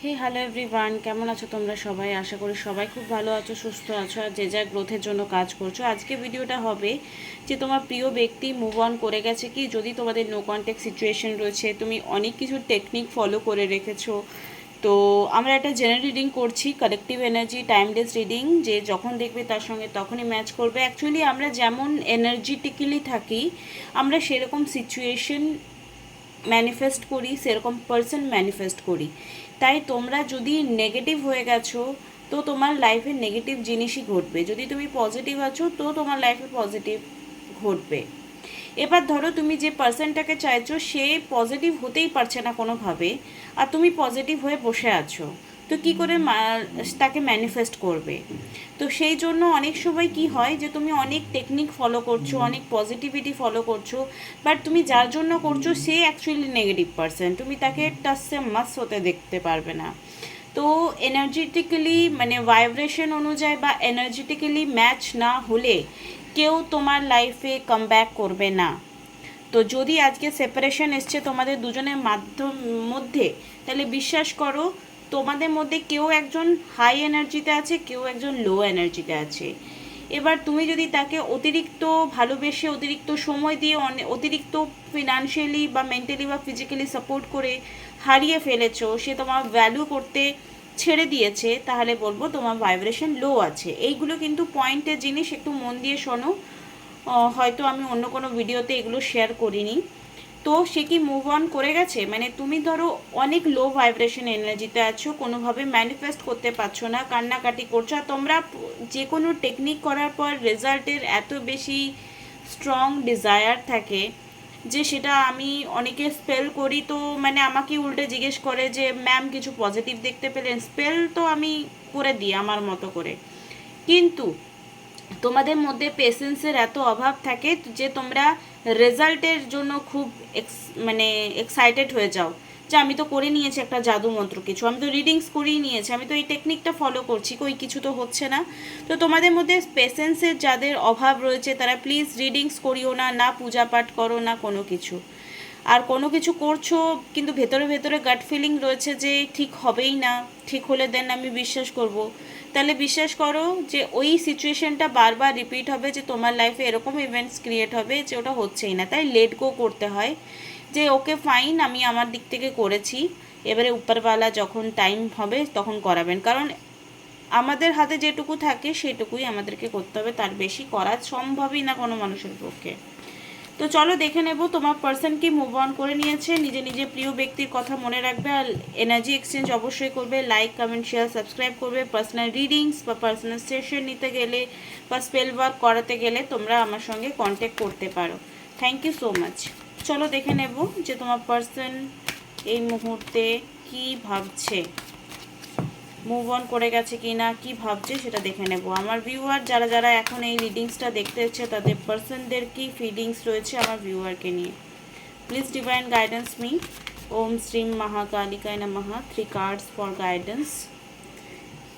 হে hello everyone, কেমন আছো তোমরা সবাই? আশা করি সবাই খুব ভালো আছো, সুস্থ আছো আর যে যা গ্রোথের জন্য কাজ করছো। আজকে ভিডিওটা হবে যে তোমার প্রিয় ব্যক্তি মুভ অন করে গেছে কি, যদি তোমাদের নো কন্ট্যাক্ট সিচুয়েশন রয়েছে, তুমি অনেক কিছু টেকনিক ফলো করে রেখেছো। তো আমরা একটা জেনারেল রিডিং করছি, কালেকটিভ এনার্জি টাইমলেস রিডিং, যে যখন দেখবে তার সঙ্গে তখনই ম্যাচ করবে। অ্যাকচুয়ালি আমরা যেমন এনার্জেটিক্যালি থাকি, আমরা সেরকম সিচুয়েশন ম্যানিফেস্ট করি, সেরকম পার্সন ম্যানিফেস্ট করি। তাই তোমরা যদি নেগেটিভ হয়ে গেছো তো তোমার লাইফে নেগেটিভ জিনিসই ঘটবে, যদি তুমি পজিটিভ আছো তো তোমার লাইফে পজিটিভ ঘটবে। এবার ধরো তুমি যে পার্সনটাকে চাইছো সে পজিটিভ হতেই পারছে না কোনোভাবে, আর তুমি পজিটিভ হয়ে বসে আছো, তো কি করে তাকে ম্যানিফেস্ট করবে? তো সেই জন্য অনেক সময় কি হয় যে তুমি অনেক টেকনিক ফলো করছো, অনেক পজিটিভিটি ফলো করছো, বাট তুমি যার জন্য করছো সে অ্যাকচুয়ালি নেগেটিভ পার্সন, তুমি তাকে টাচে মাস হতে দেখতে পারবে না। তো এনার্জেটিক্যালি মানে ভাইব্রেশন অনুযায়ী বা এনার্জেটিক্যালি ম্যাচ না হলে কেউ তোমার লাইফে কাম ব্যাক করবে না। তো যদি আজকে সেপারেশন এসছে তোমাদের দুজনের মধ্যে, তাহলে বিশ্বাস করো তোমাদের মধ্যে কেউ একজন হাই এনার্জিতে আছে, কেউ একজন লো এনার্জিতে আছে। এবার তুমি যদি তাকে অতিরিক্ত ভালোবেসে, অতিরিক্ত সময় দিয়ে, অতিরিক্ত ফিনান্সিয়ালি বা মেন্টালি বা ফিজিক্যালি সাপোর্ট করে হারিয়ে ফেলেছো, সে তোমার ভ্যালু করতে ছেড়ে দিয়েছে, তাহলে বলবো তোমার ভাইব্রেশন লো আছে। এইগুলো কিন্তু পয়েন্টের জিনিস, একটু মন দিয়ে শোনো। হয়তো আমি অন্য কোনো ভিডিওতে এগুলো শেয়ার করিনি। তো সে কি মুভ অন করে গেছে? মানে তুমি ধরো অনেক লো ভাইব্রেশন এনার্জিতে আছো, কোনোভাবে ম্যানিফেস্ট করতে পারছো না, কান্নাকাটি করছো, আর তোমরা যে কোনো টেকনিক করার পর রেজাল্টের এত বেশি স্ট্রং ডিজায়ার থাকে যে সেটা আমি অনেকে স্পেল করি, তো মানে আমাকে উল্টে জিজ্ঞেস করে যে ম্যাম কিছু পজিটিভ দেখতে পেলেন? স্পেল তো আমি করে দিই আমার মতো করে, কিন্তু তোমাদের মধ্যে পেশেন্সের এত অভাব থাকে যে তোমরা রেজাল্টের জন্য খুব মানে এক্সাইটেড হয়ে যাও যে আমি তো করে নিয়েছি একটা জাদু মন্ত্র, কিছু আমি তো রিডিংস করেই নিয়েছি, আমি তো এই টেকনিকটা ফলো করছি, কই কিছু তো হচ্ছে না। তো তোমাদের মধ্যে পেশেন্সের যাদের অভাব রয়েছে তারা প্লিজ রিডিংস করিও না, না পূজা পাঠ করো, না কোনো কিছু। আর কোনো কিছু করছো কিন্তু ভেতরে ভেতরে গাট ফিলিং রয়েছে যে ঠিক হবেই না, ঠিক হলে দেন আমি বিশ্বাস করব, তাহলে বিশ্বাস করো যে ওই সিচুয়েশনটা বারবার রিপিট হবে, যে তোমার লাইফে এরকম ইভেন্টস ক্রিয়েট হবে যে ওটা হচ্ছেই না। তাই লেট গো করতে হয়, যে ওকে ফাইন আমি আমার দিক থেকে করেছি, এবারে উপরওয়ালা যখন টাইম হবে তখন করাবেন, কারণ আমাদের হাতে যেটুকু থাকে সেটুকুই আমাদেরকে করতে হবে, তার বেশি করা সম্ভবই না কোনো মানুষের পক্ষে। তো চলো দেখে নেব তোমার পার্সন কি মুভ অন করে নিয়েছে, নিজে নিজে প্রিয় ব্যক্তির কথা মনে রাখবে, আর এনার্জি এক্সচেঞ্জ অবশ্যই করবে, লাইক কমেন্ট শেয়ার সাবস্ক্রাইব করবে। পার্সোনাল রিডিংস বা পার্সোনাল সেশন নিতে গেলে বা স্পেল ওয়ার্ক করাতে গেলে তোমরা আমার সঙ্গে কন্ট্যাক্ট করতে পারো। Thank you so much. চলো দেখে নেব যে তোমার পার্সন এই মুহূর্তে কি ভাবছে, মুভ অন করে গেছে কি না, কী ভাবছে সেটা দেখে নেব। আমার ভিউয়ার যারা যারা এখন এই রিডিংসটা দেখতে হচ্ছে তাদের পার্সনদের কি ফিলিংস রয়েছে আমার ভিউয়ারকে নিয়ে, please divine guidance me. Om শ্রীম মহাকালিকায় নমঃ। 3 cards for guidance.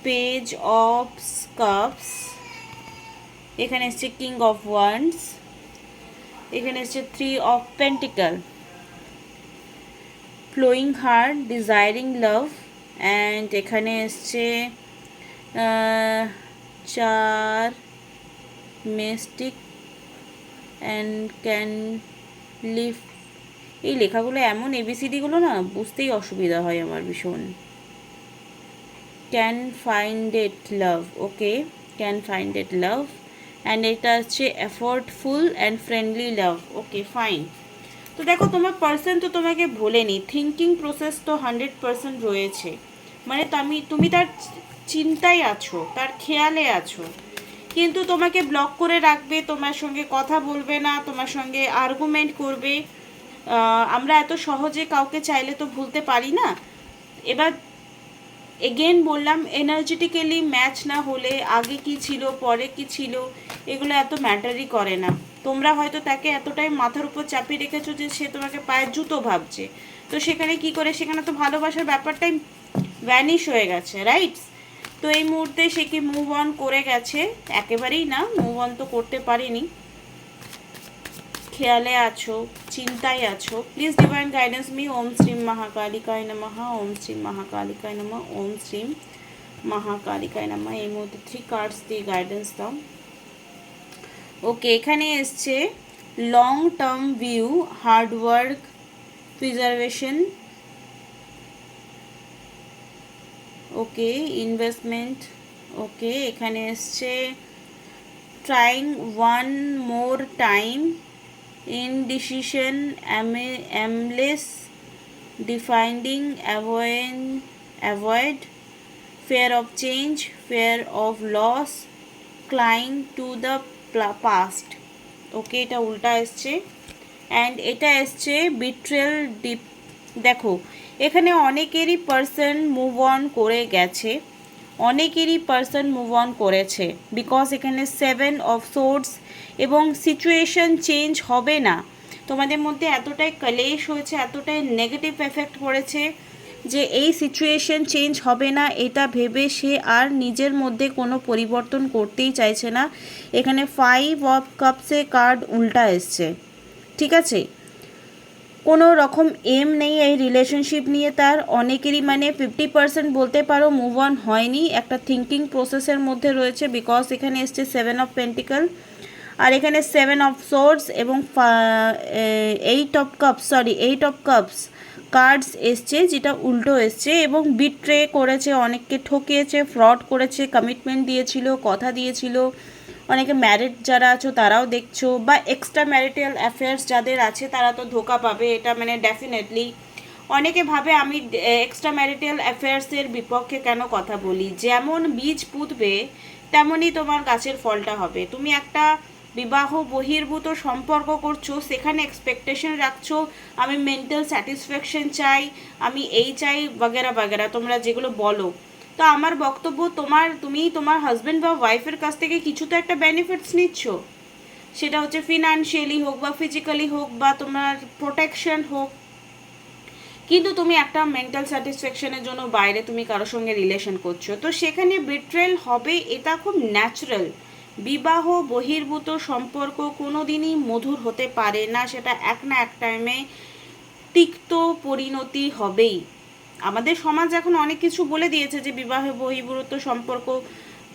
Page of cups, এখানে এসছে কিং অফ ওয়ান্ডস, এখানে এসছে 3 of pentacle, flowing heart, desiring love, and এখানে এসছে 4 মেস্টিক অ্যান্ড ক্যান লিভ। এই লেখাগুলো এমন এবিসিডিগুলো না বুঝতেই অসুবিধা হয় আমার ভীষণ। Can find it love, okay, can find it love, and এটা হচ্ছে effortful and friendly love, okay fine. তো দেখো তোমার পার্সন তো তোমাকে ভোলেনি, থিঙ্কিং প্রসেস তো 100% রয়েছে, মানে তুমি তার চিন্তায় আছো, তার খেয়ালে আছো, কিন্তু তোমাকে ব্লক করে রাখবে, তোমার সঙ্গে কথা বলবে না, তোমার সঙ্গে আর্গুমেন্ট করবে। আমরা এত সহজে কাউকে চাইলে তো ভুলতে পারি না। এবার এগেন বললাম, এনার্জেটিক্যালি ম্যাচ না হলে আগে কি ছিল পরে কি ছিল এগুলো এত ম্যাটারই করে না। তোমরা হয়তো তাকে এতটাই মাথার উপর চাপিয়ে রেখেছো যে সে তোমাকে পায়ের জুতো ভাবছে, তো সেখানে কি করে, সেখানে তো ভালোবাসার ব্যাপারটাই ভ্যানিশ হয়ে গেছে, রাইট? তো এই মুহূর্তে সে কি মুভ অন করে গেছে? একেবারেই না, মুভ অন তো করতে পারেনি, খেয়ালে আছো, চিন্তায় আছো, please divine guidance me. Om শ্রীম মহাকালিকায় নমঃ, ওম শ্রীম মহাকালিকায় নমঃ, ওম শ্রীম মহাকালিকায় নমঃ। এই মুহূর্তে 3 কার্ডস দিয়ে গাইডেন্স দাও। ওকে, এখানে এসছে long term view, hard work, preservation, okay, investment, okay. এখানে এসছে trying one more time, indecision, aimless, defining, avoid, fear of change, fear of loss, climb to the past. ওকে, এটা উল্টা এসছে। অ্যান্ড এটা এসছে বিট্রেল ডিপ। দেখো, এখানে অনেকেরই পার্সন মুভ অন করে গেছে, অনেকেরই পার্সন মুভ অন করেছে, বিকজ এখানে 7 অফ সোর্ডস এবং সিচুয়েশন চেঞ্জ হবে না। তোমাদের মধ্যে এতটাই ক্লেশ হয়েছে, এতটাই নেগেটিভ এফেক্ট পড়েছে যে এই সিচুয়েশন চেঞ্জ হবে না, এটা ভেবে সে আর নিজের মধ্যে কোনো পরিবর্তন করতেই চাইছে না। এখানে 5 অফ কাপসে কার্ড উল্টা এসছে, ঠিক আছে। কোনো রকম এম নেই এই রিলেশনশিপ নিয়ে তার। অনেকেরই মানে 50% বলতে পারো মুভ অন হয়নি, একটা থিঙ্কিং প্রসেসের মধ্যে রয়েছে, বিকজ এখানে এসছে 7 অফ পেন্টিকল, আর এখানে 7 অফ সোর্ডস এবং 8 অফ কাপস কার্ডস এসছে, যেটা উল্টো এসছে। এবং বিট্রে করেছে, অনেককে ঠকিয়েছে, ফ্রড করেছে, কমিটমেন্ট দিয়েছিল, কথা দিয়েছিল। অনেকে ম্যারিড যারা আছো তারাও দেখছো, বা এক্সট্রা ম্যারিটাল অ্যাফেয়ার্স যাদের আছে তারা তো ধোকা পাবে, এটা মানে ডেফিনেটলি। অনেকে ভাবে আমি এক্সট্রা ম্যারিটাল অ্যাফেয়ার্সের বিপক্ষে কেন কথা বলি। যেমন বীজ পুঁতবে তেমনই তোমার গাছের ফলটা হবে। তুমি একটা বিবাহ বহির্ভূত সম্পর্ক করছো, সেখানে এক্সপেকটেশন রাখছো আমি মেন্টাল স্যাটিসফ্যাকশন চাই, আমি এই চাই, বাগেরা বাগেরা তোমরা যেগুলো বলো। তো আমার বক্তব্য, তুমি তোমার হাজব্যান্ড বা ওয়াইফের কাছ থেকে কিছু তো একটা বেনিফিটস নিচ্ছ, সেটা হচ্ছে ফিনান্সিয়ালি হোক বা ফিজিক্যালি হোক বা তোমার প্রোটেকশন হোক, কিন্তু তুমি একটা মেন্টাল স্যাটিসফ্যাকশনের জন্য বাইরে তুমি কারোর সঙ্গে রিলেশন করছো, তো সেখানে বিট্রেল হবে, এটা খুব ন্যাচারাল। বিবাহ বহির্ভূত সম্পর্ক কোনো দিনই মধুর হতে পারে না, সেটা এক না এক টাইমে তিক্ত পরিণতি হবেই। আমাদের সমাজ এখন অনেক কিছু বলে দিয়েছে যে বিবাহ বহির্ভূত সম্পর্ক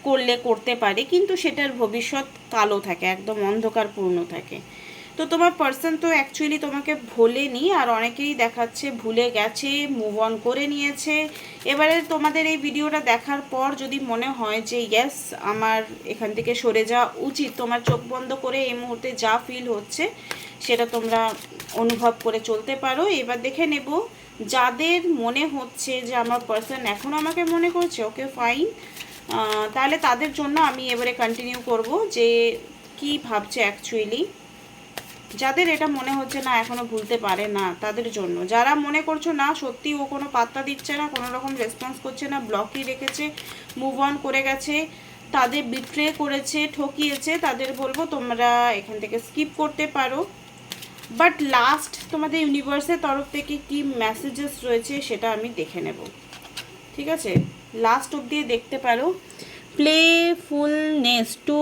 করলে করতে পারে, কিন্তু সেটার ভবিষ্যৎ কালো থাকে, একদম অন্ধকারপূর্ণ থাকে। তো তোমার পার্সন তো অ্যাকচুয়ালি তোমাকে ভোলেনি, আর অনেকেই দেখাচ্ছে ভুলে গেছে, মুভ অন করে নিয়েছে। এবারে তোমাদের এই ভিডিওটা দেখার পর যদি মনে হয় যে ইয়েস আমার এখান থেকে সরে যাওয়া উচিত, তোমার চোখ বন্ধ করে এই মুহূর্তে যা ফিল হচ্ছে সেটা তোমরা অনুভব করে চলতে পারো। এবার দেখে নেব যাদের মনে হচ্ছে যে আমার পার্সন এখন আমাকে মনে করছে, ওকে ফাইন, তাহলে তাদের জন্য আমি এবারে কন্টিনিউ করব যে কি ভাবছে অ্যাকচুয়ালি। যাদের এটা মনে হচ্ছে না এখনো ভুলতে পারে না, তাদের জন্য। যারা মনে করছো না সত্যি ও কোনো পাত্তা দিচ্ছে না, কোনো রকম রেসপন্স করছে না, ব্লকই রেখেছে, মুভ অন করে গেছে, তাদের বিট্রে করেছে, ঠকিয়েছে, তাদের বলবো তোমরা এখান থেকে স্কিপ করতে পারো। বাট লাস্ট তোমাদের ইউনিভার্সের তরফ থেকে কি মেসেজেস রয়েছে সেটা আমি দেখে নেব, ঠিক আছে। লাস্ট অবধি দেখতে পারো। প্লেফুলনেস টু,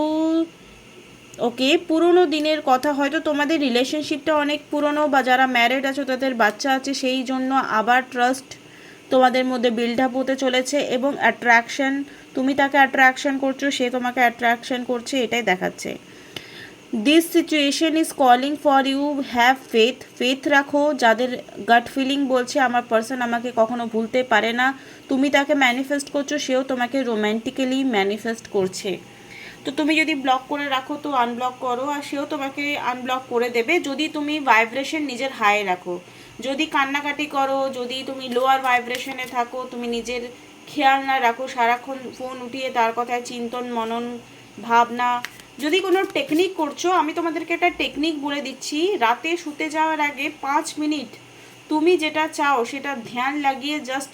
ওকে, পুরনো দিনের কথা, হয়তো তোমাদের রিলেশনশিপটা অনেক পুরনো, বা যারা ম্যারিড আছো তাদের বাচ্চা আছে, সেই জন্য আবার ট্রাস্ট তোমাদের মধ্যে বিল্ড আপ হতে চলেছে। এবং অ্যাট্রাকশন, তুমি তাকে অ্যাট্রাকশন করছো, সে তোমাকে অ্যাট্রাকশন করছে, এটাই দেখাচ্ছে। This situation is calling for you, have faith রাখো। যাদের গাট ফিলিং বলছে আমার পার্সন আমাকে কখনো ভুলতে পারে না, তুমি তাকে ম্যানিফেস্ট করছো, সেও তোমাকে রোম্যান্টিক্যালি ম্যানিফেস্ট করছে। তো তুমি যদি ব্লক করে রাখো তো আনব্লক করো, আর সেও তোমাকে আনব্লক করে দেবে যদি তুমি ভাইব্রেশন নিজের হাই রাখো। যদি কান্নাকাটি করো, যদি তুমি লোয়ার ভাইব্রেশনে থাকো, তুমি নিজের খেয়াল না রাখো, সারাক্ষণ ফোন উঠিয়ে তার কথায় চিন্তন মনন ভাবনা, যদি কোনো টেকনিক করছো, আমি তোমাদেরকে একটা টেকনিক বলে দিচ্ছি। রাতে শুতে যাওয়ার আগে 5 মিনিট তুমি যেটা চাও সেটা ধ্যান লাগিয়ে জাস্ট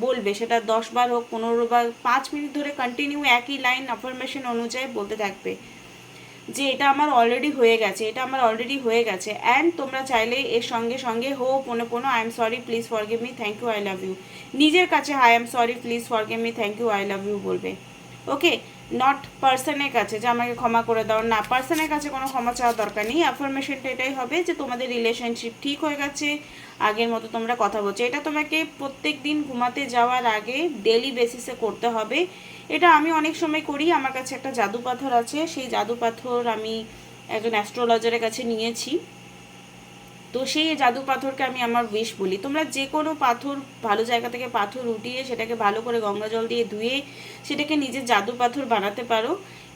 বলবে, সেটা 10 বার হোক, 15 বার, 5 মিনিট ধরে কন্টিনিউ একই লাইন অ্যাফার্মেশন অনুযায়ী বলতে থাকবে যে এটা আমার অলরেডি হয়ে গেছে, এটা আমার অলরেডি হয়ে গেছে। অ্যান্ড তোমরা চাইলে এর সঙ্গে সঙ্গে হো পোনো I am sorry please forgive me, thank you, I love you, নিজের কাছে I am sorry please forgive me, thank you, I love you বলবে। ওকে, নট পার্সনের কাছে যে আমাকে ক্ষমা করে দাও, না, পার্সনের কাছে কোনো ক্ষমা চাওয়ার দরকার নেই। অ্যাফার্মেশনটা এটাই হবে যে তোমাদের রিলেশনশিপ ঠিক হয়ে গেছে, আগের মতো তোমরা কথা বলছো। এটা তোমাকে প্রত্যেক দিন ঘুমাতে যাওয়ার আগে ডেলি বেসিসে করতে হবে। এটা আমি অনেক সময় করি। আমার কাছে একটা জাদু পাথর আছে, সেই জাদু পাথর আমি একজন অ্যাস্ট্রোলজারের কাছে নিয়েছি। তো সেই জাদু পাথরকে আমি আমার উইশ বলি। তোমরা যে কোনো পাথর, ভালো জায়গা থেকে পাথর উঠিয়ে সেটাকে ভালো করে গঙ্গা জল দিয়ে ধুয়ে সেটাকে নিজের জাদু পাথর বানাতে পারো,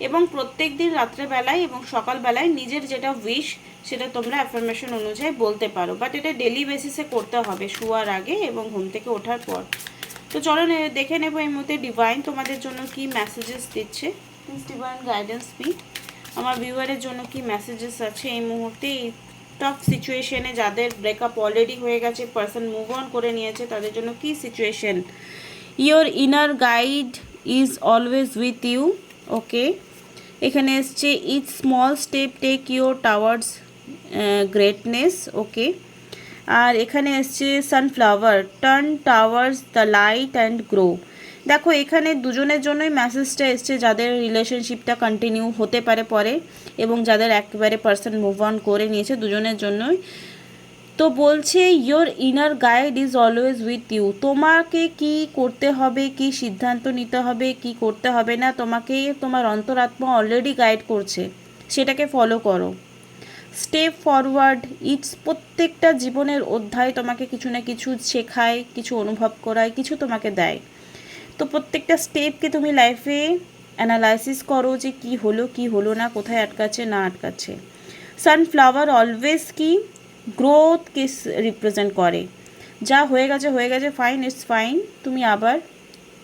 এবং প্রত্যেক দিন রাত্রেবেলায় এবং সকালবেলায় নিজের যেটা উইশ সেটা তোমরা অ্যাফার্মেশন অনুযায়ী বলতে পারো। বাট এটা ডেলি বেসিসে করতে হবে, শোয়ার আগে এবং ঘুম থেকে ওঠার পর। তো চলো দেখে নেবো এই মুহূর্তে ডিভাইন তোমাদের জন্য কি মেসেজেস দিচ্ছে। প্লিজ ডিভাইন গাইডেন্স বি, আমার ভিউয়ারের জন্য কি মেসেজেস আছে এই মুহূর্তে, এই টাফ সিচুয়েশনে যাদের ব্রেকআপ অলরেডি হয়ে গেছে, পার্সন মুভ অন করে নিয়েছে, তাদের জন্য কি situation. Your inner guide is always with you. Okay, এখানে এসছে each small step take your towards greatness. Okay, আর এখানে এসছে sunflower turn towards the light and grow. দেখো এখানে দুজনের জন্যই মেসেজটা এসছে, যাদের রিলেশনশিপটা কন্টিনিউ হতে পারে পরে, এবং যাদের একেবারে পার্সন মুভ অন করে নিয়েছে, দুজনের জন্যই। তো বলছে your inner guide is always with you. তোমাকে কি করতে হবে, কি সিদ্ধান্ত নিতে হবে, কি করতে হবে না, তোমাকে তোমার অন্তরাত্মা অলরেডি গাইড করছে, সেটাকে ফলো করো। স্টেপ ফরওয়ার্ড, ইটস প্রত্যেকটা জীবনের অধ্যায় তোমাকে কিছু না কিছু শেখায়, কিছু অনুভব করায়, কিছু তোমাকে দেয়। তো প্রত্যেকটা স্টেপকে তুমি লাইফে অ্যানালাইসিস করো যে কি হলো না, কোথায় আটকাচ্ছে না আটকাচ্ছে। সানফ্লাওয়ার অলওয়েজ কি গ্রোথকে রিপ্রেজেন্ট করে। যা হয়ে গেছে ফাইন, ইটস ফাইন। তুমি আবার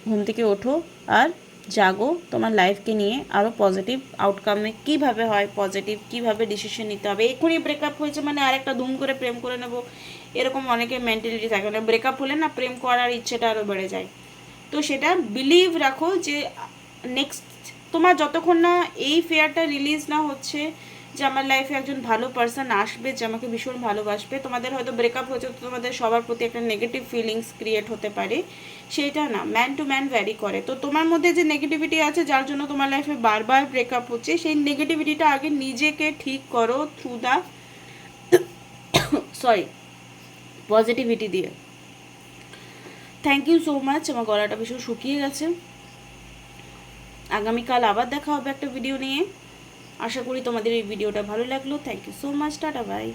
ঘুম থেকে ওঠো আর জাগো তোমার লাইফকে নিয়ে আরও পজিটিভ আউটকামে কীভাবে হয়, পজিটিভ কীভাবে ডিসিশন নিতে হবে। এক্ষুনি ব্রেকআপ হয়েছে মানে আরেকটা ধুম করে প্রেম করে নেব, এরকম অনেকের মেন্টালিটি থাকে না। ব্রেকআপ হলে না প্রেম করার ইচ্ছেটা আরও বেড়ে যায়। তো সেটা বিলিভ রাখো যে নেক্সট তোমার যতক্ষণ না এই ফেয়ারটা রিলিজ না হচ্ছে যে আমার লাইফে একজন ভালো পার্সন আসবে যে আমাকে ভীষণ ভালোবাসবে, তোমাদের হয়তো ব্রেকআপ হয়েছে তো তোমাদের সবার প্রতি একটা নেগেটিভ ফিলিংস ক্রিয়েট হতে পারে, সেইটা না, ম্যান টু ম্যান ভ্যারি করে। তো তোমার মধ্যে যে নেগেটিভিটি আছে যার জন্য তোমার লাইফে বারবার ব্রেকআপ হচ্ছে, সেই নেগেটিভিটিটা আগে নিজেকে ঠিক করো থ্রু দ্য পজিটিভিটি দিয়ে। থ্যাংক ইউ সো মাচ, আমার গলাটা ভীষণ শুকিয়ে গেছে। আগামীকাল আবার দেখা হবে একটা ভিডিও নিয়ে। আশা করি তোমাদের এই ভিডিওটা ভালো লাগলো। Thank you so much, tata by.